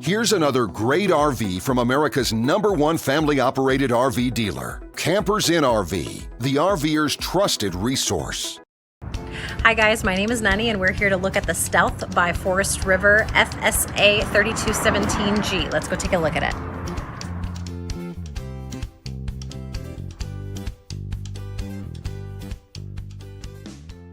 Here's another great RV from America's #1 family-operated RV dealer, Campers Inn RV, the RVer's trusted resource. Hi guys, my name is Nani and we're here to look at the Stealth by Forest River FSA3217G. Let's go take a look at it.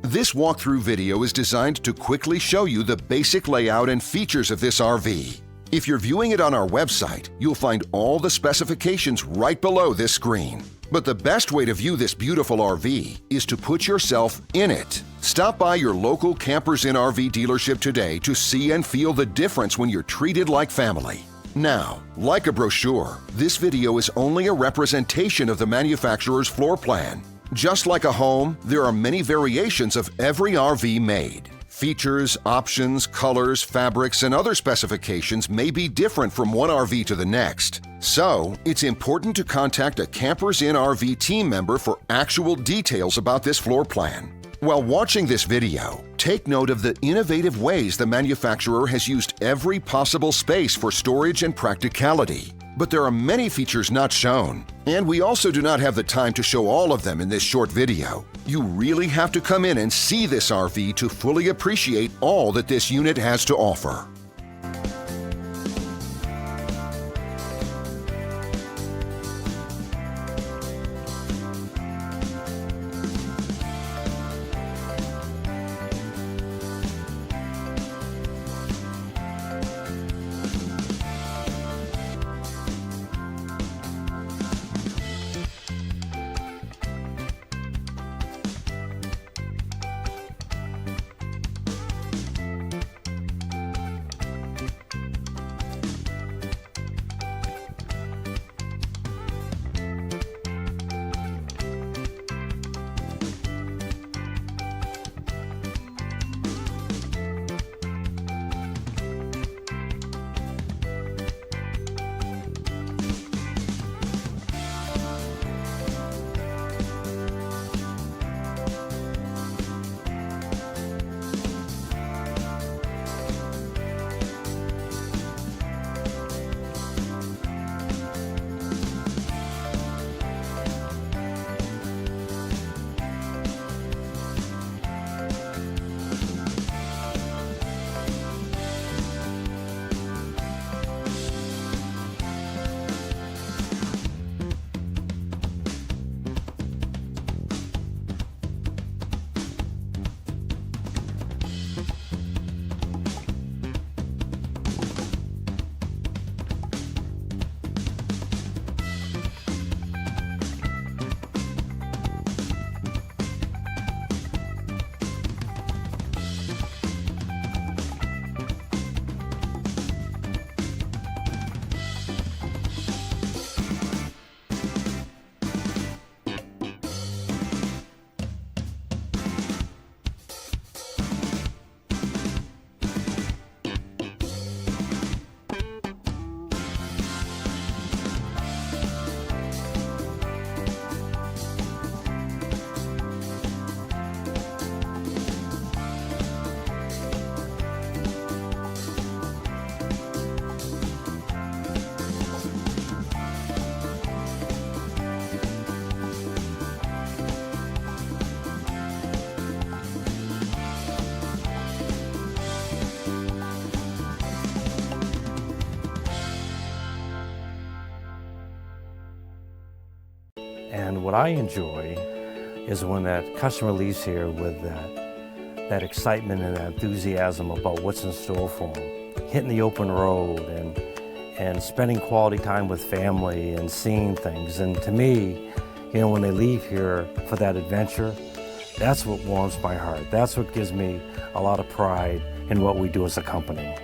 This walkthrough video is designed to quickly show you the basic layout and features of this RV. If you're viewing it on our website, you'll find all the specifications right below this screen. But the best way to view this beautiful RV is to put yourself in it. Stop by your local Campers Inn RV dealership today to see and feel the difference when you're treated like family. Now, like a brochure, this video is only a representation of the manufacturer's floor plan. Just like a home, there are many variations of every RV made. Features, options, colors, fabrics, and other specifications may be different from one RV to the next. So, it's important to contact a Campers Inn RV team member for actual details about this floor plan. While watching this video, take note of the innovative ways the manufacturer has used every possible space for storage and practicality. But there are many features not shown, and we also do not have the time to show all of them in this short video. You really have to come in and see this RV to fully appreciate all that this unit has to offer. And what I enjoy is when that customer leaves here with that excitement and that enthusiasm about what's in store for them. Hitting the open road and spending quality time with family and seeing things. And to me, you know, when they leave here for that adventure, that's what warms my heart. That's what gives me a lot of pride in what we do as a company.